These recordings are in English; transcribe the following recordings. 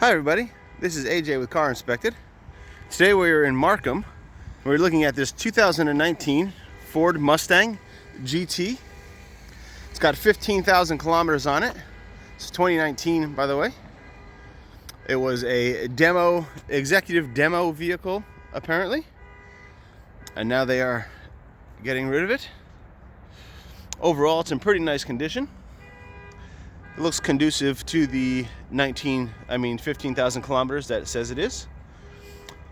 Hi everybody, this is AJ with GetInspected. Today we are in Markham. We're looking at this 2019 Ford Mustang GT. It's got 15,000 kilometers on it. It's 2019, by the way. It was a executive demo vehicle, apparently. And now they are getting rid of it. Overall, it's in pretty nice condition. It looks conducive to the 15,000 kilometers that it says it is.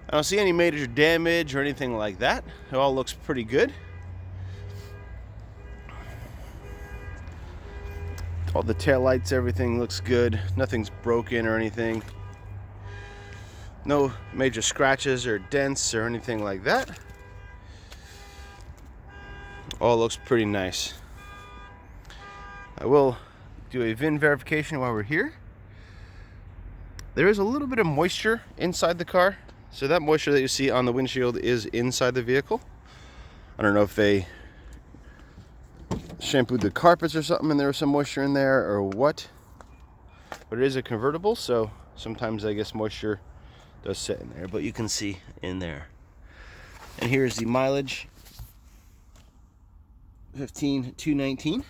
I don't see any major damage or anything like that. It all looks pretty good. All the taillights, everything looks good. Nothing's broken or anything. No major scratches or dents or anything like that. All looks pretty nice. I will do a VIN verification while we're here. There is a little bit of moisture inside the car, so that moisture that you see on the windshield is inside the vehicle. I don't know if they shampooed the carpets or something and there was some moisture in there or what, but it is a convertible, so sometimes I guess moisture does sit in there, but you can see in there. And here's the mileage, 15,219.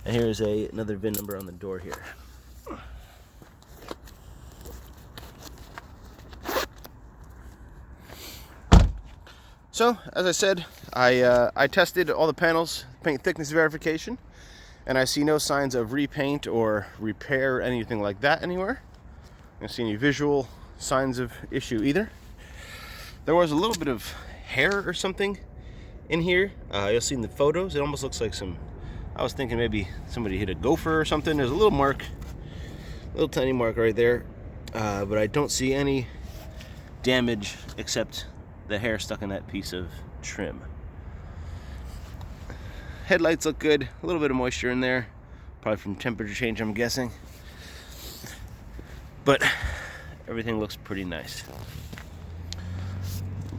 And here's another VIN number on the door here. So, as I said, I tested all the panels, paint thickness verification, and I see no signs of repaint or repair or anything like that anywhere. I don't see any visual signs of issue either. There was a little bit of hair or something in here. You'll see in the photos, it almost looks like I was thinking maybe somebody hit a gopher or something. There's a little mark, little tiny mark right there, but I don't see any damage except the hair stuck in that piece of trim. Headlights look good, a little bit of moisture in there, probably from temperature change, I'm guessing, but everything looks pretty nice.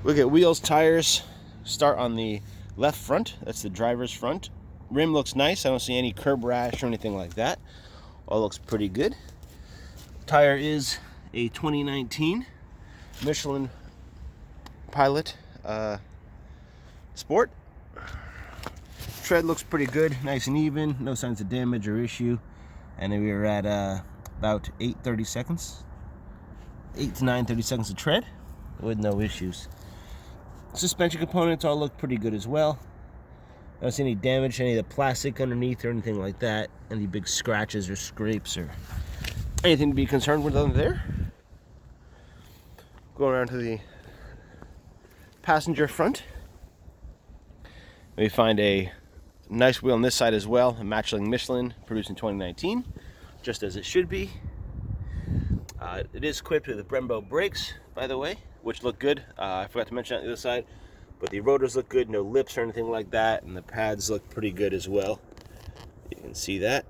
Look at wheels, tires. Start on the left front, that's the driver's front. Rim looks nice. I don't see any curb rash or anything like that. All looks pretty good. Tire is a 2019 Michelin Pilot Sport. Tread looks pretty good, nice and even, no signs of damage or issue. And then we are at about 8 to 9 30 seconds of tread with no issues. Suspension components all look pretty good as well. I don't see any damage to any of the plastic underneath or anything like that. Any big scratches or scrapes or anything to be concerned with under there. Going around to the passenger front. We find a nice wheel on this side as well. A Michelin produced in 2019, just as it should be. It is equipped with the Brembo brakes, by the way, which look good. I forgot to mention that on the other side. But the rotors look good, no lips or anything like that, and the pads look pretty good as well. You can see that.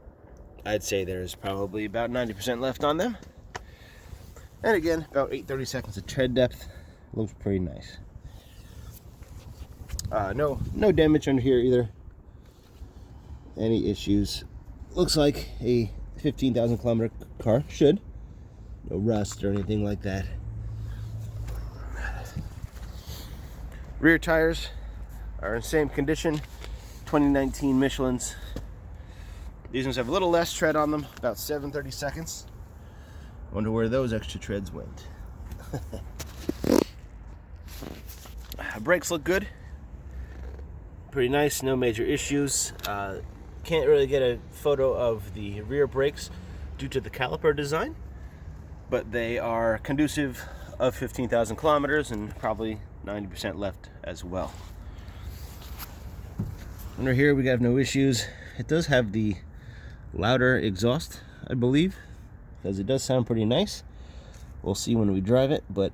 I'd say there's probably about 90% left on them. And again, about 8 to 30 seconds of tread depth. Looks pretty nice. No damage under here either. Any issues? Looks like a 15,000 kilometer car should. No rust or anything like that. Rear tires are in the same condition, 2019 Michelins. These ones have a little less tread on them, about 7 to 30 seconds. Wonder where those extra treads went. Brakes look good, pretty nice, no major issues. Can't really get a photo of the rear brakes due to the caliper design, but they are conducive of 15,000 kilometers and probably 90% left as well. Under here we have no issues. It does have the louder exhaust, I believe, because it does sound pretty nice. We'll see when we drive it, but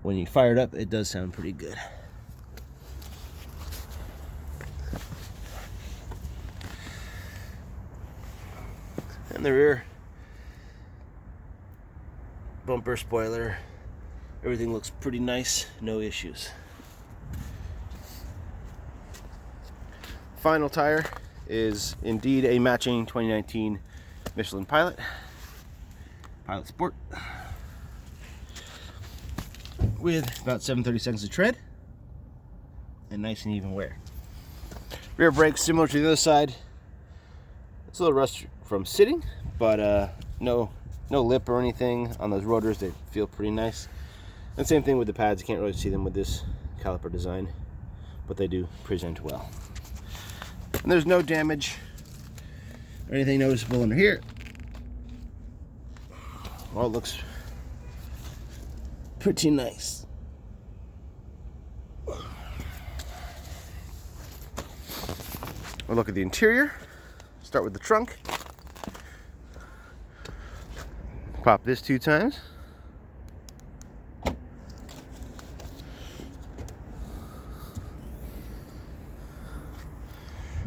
when you fire it up, it does sound pretty good. And the rear bumper, spoiler, everything looks pretty nice, no issues. Final tire is indeed a matching 2019 Michelin Pilot. Pilot Sport with about 7/32 of tread and nice and even wear. Rear brakes similar to the other side. It's a little rust from sitting, but no lip or anything on those rotors. They feel pretty nice. And same thing with the pads. You can't really see them with this caliper design, but they do present well. And there's no damage or anything noticeable under here. All looks pretty nice. We'll look at the interior. Start with the trunk. Pop this 2 times.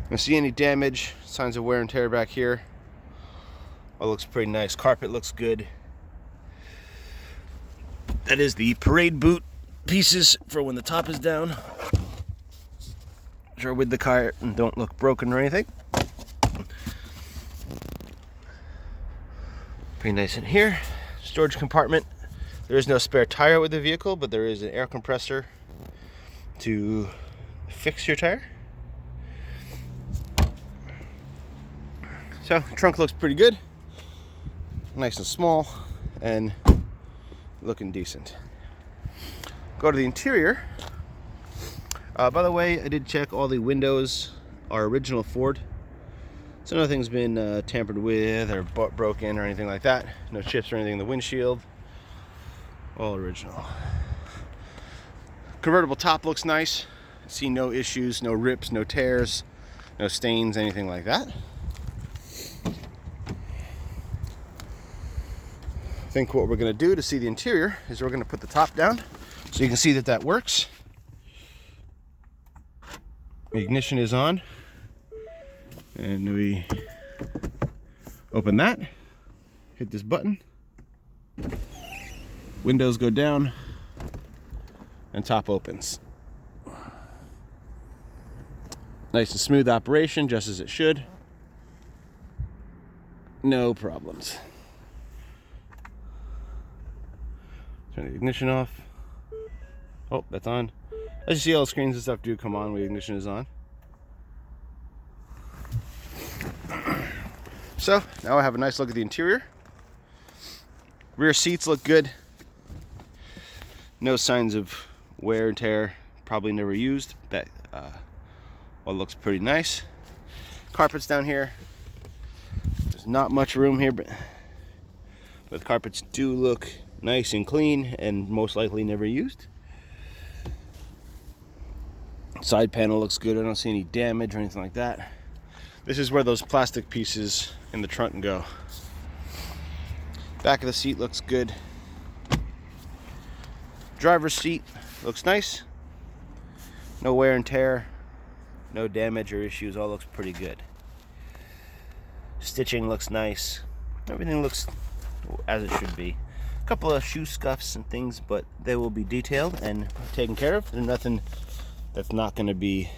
Don't see any damage, signs of wear and tear back here. All looks pretty nice. Carpet looks good. That is the parade boot pieces for when the top is down, which are with the car and don't look broken or anything. Pretty nice in here. Storage compartment. There is no spare tire with the vehicle, but there is an air compressor to fix your tire. So the trunk looks pretty good. Nice and small and looking decent. Go to the interior. By the way, I did check all the windows are original Ford. So nothing's been tampered with or broken or anything like that. No chips or anything in the windshield. All original. Convertible top looks nice. See no issues, no rips, no tears, no stains, anything like that. I think what we're going to do to see the interior is we're going to put the top down so you can see that that works. The ignition is on. And we open that, hit this button, windows go down, and top opens. Nice and smooth operation, just as it should. No problems. Turn the ignition off. Oh, that's on. As you see, all the screens and stuff do come on when the ignition is on. So now I have a nice look at the interior. Rear seats look good. No signs of wear and tear. Probably never used, but well, looks pretty nice. Carpets down here. There's not much room here, but the carpets do look nice and clean and most likely never used. Side panel looks good. I don't see any damage or anything like that. This is where those plastic pieces in the trunk go. Back of the seat looks good. Driver's seat looks nice. No wear and tear, no damage or issues. All looks pretty good. Stitching looks nice. Everything looks as it should be. A couple of shoe scuffs and things, but they will be detailed and taken care of. There's nothing that's not going to be,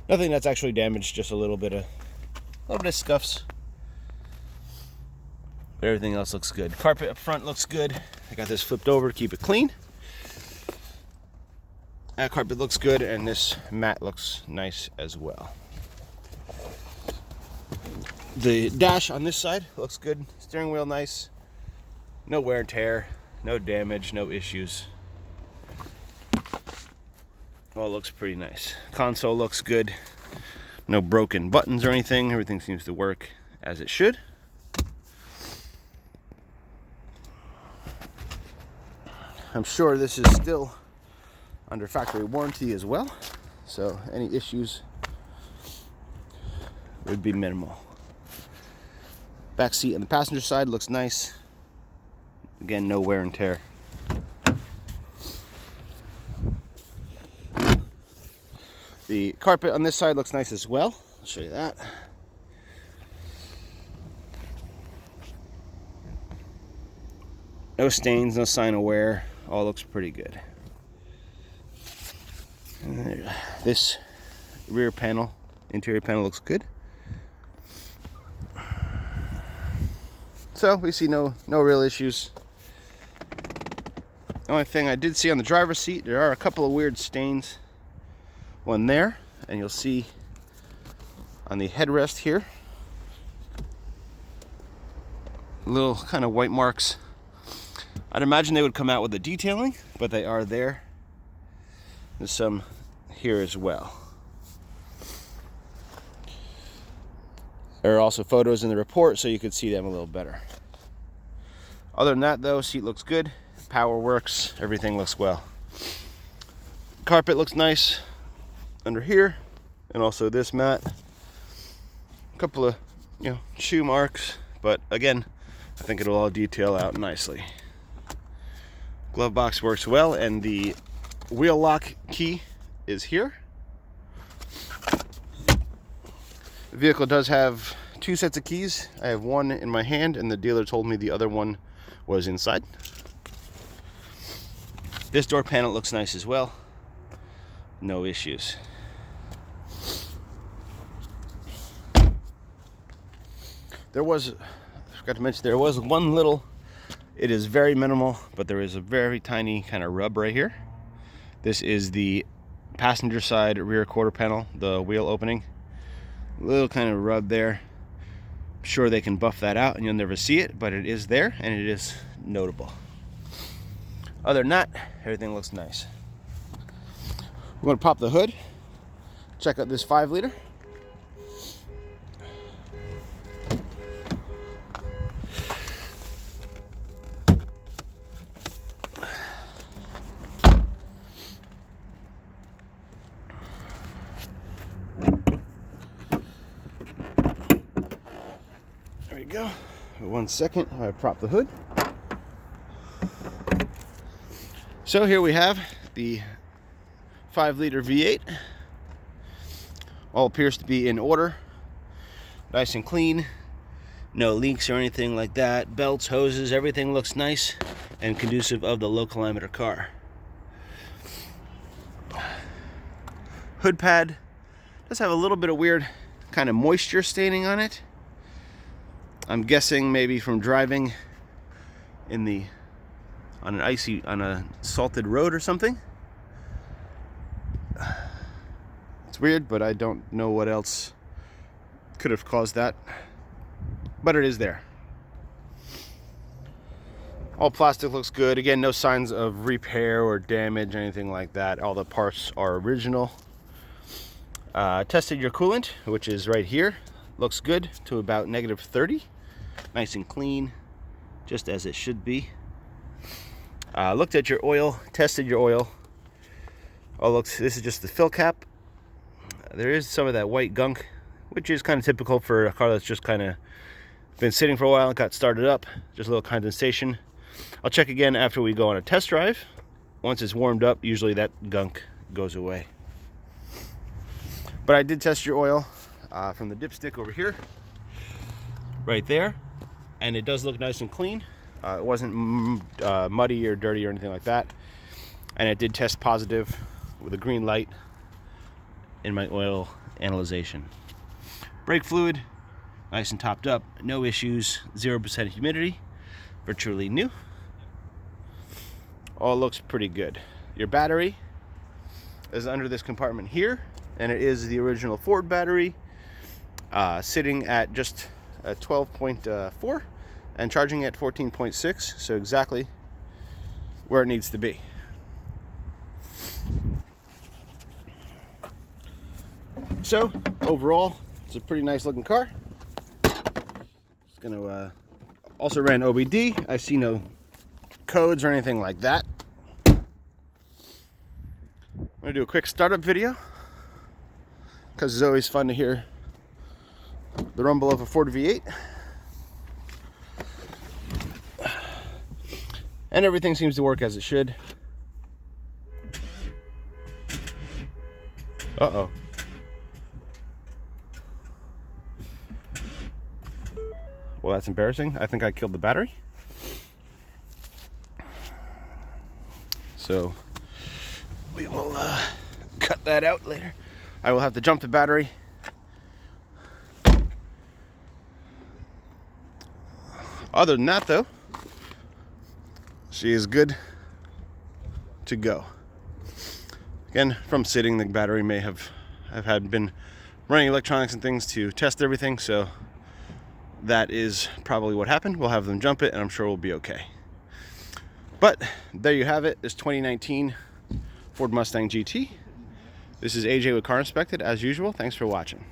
nothing that's actually damaged. Just a little bit of scuffs. But everything else looks good. Carpet up front looks good. I got this flipped over to keep it clean. That carpet looks good, and this mat looks nice as well. The dash on this side looks good. Steering wheel nice. No wear and tear, no damage, no issues. All looks pretty nice. Console looks good. No broken buttons or anything. Everything seems to work as it should. I'm sure this is still under factory warranty as well, so any issues would be minimal. Back seat on the passenger side looks nice. Again, no wear and tear. The carpet on this side looks nice as well. I'll show you that. No stains, no sign of wear. All looks pretty good. And this rear panel, interior panel looks good. So we see no real issues. The only thing I did see on the driver's seat, there are a couple of weird stains. One there, and you'll see on the headrest here, little kind of white marks. I'd imagine they would come out with the detailing, but they are there. There's some here as well. There are also photos in the report, so you could see them a little better. Other than that, though, seat looks good, power works, everything looks well. Carpet looks nice under here, and also this mat. A couple of, shoe marks, but again, I think it'll all detail out nicely. Glove box works well, and the wheel lock key is here. The vehicle does have 2 sets of keys. I have one in my hand, and the dealer told me the other one was inside. This door panel looks nice as well. No issues. I forgot to mention, there was one little, it is very minimal, but there is a very tiny kind of rub right here. This is the passenger side rear quarter panel, the wheel opening. Little kind of rub there. I'm sure they can buff that out and you'll never see it, but it is there and it is notable. Other than that, everything looks nice. We're going to pop the hood, check out this 5-liter. There we go. 1 second, I prop the hood. So here we have the 5-liter V8. All appears to be in order. Nice and clean. No leaks or anything like that. Belts, hoses, everything looks nice and conducive of the low kilometer car. Hood pad does have a little bit of weird kind of moisture staining on it. I'm guessing maybe from driving on a salted road or something. It's weird, but I don't know what else could have caused that. But it is there. All plastic looks good. Again, no signs of repair or damage, anything like that. All the parts are original. Tested your coolant, which is right here. Looks good to about -30. Nice and clean, just as it should be. Looked at your oil, tested your oil. This is just the fill cap. There is some of that white gunk, which is kind of typical for a car that's just kind of been sitting for a while and got started up. Just a little condensation. I'll check again after we go on a test drive. Once it's warmed up, usually that gunk goes away. But I did test your oil from the dipstick over here, right there, and it does look nice and clean. It wasn't muddy or dirty or anything like that, and it did test positive with a green light in my oil analyzation. Brake fluid, nice and topped up, no issues, 0% humidity, virtually new. All looks pretty good. Your battery is under this compartment here, and it is the original Ford battery, sitting at just 12.4 and charging at 14.6, so exactly where it needs to be. So overall, it's a pretty nice looking car. It's gonna also ran OBD. I see no codes or anything like that. I'm gonna do a quick startup video because it's always fun to hear the rumble of a Ford V8. And everything seems to work as it should. Uh-oh. Well, that's embarrassing. I think I killed the battery. So we will cut that out later. I will have to jump the battery. Other than that, though, she is good to go. Again, from sitting, the battery may have been running electronics and things to test everything, so that is probably what happened. We'll have them jump it, and I'm sure we'll be okay. But there you have it, this 2019 Ford Mustang GT. This is AJ with Car Inspected, as usual. Thanks for watching.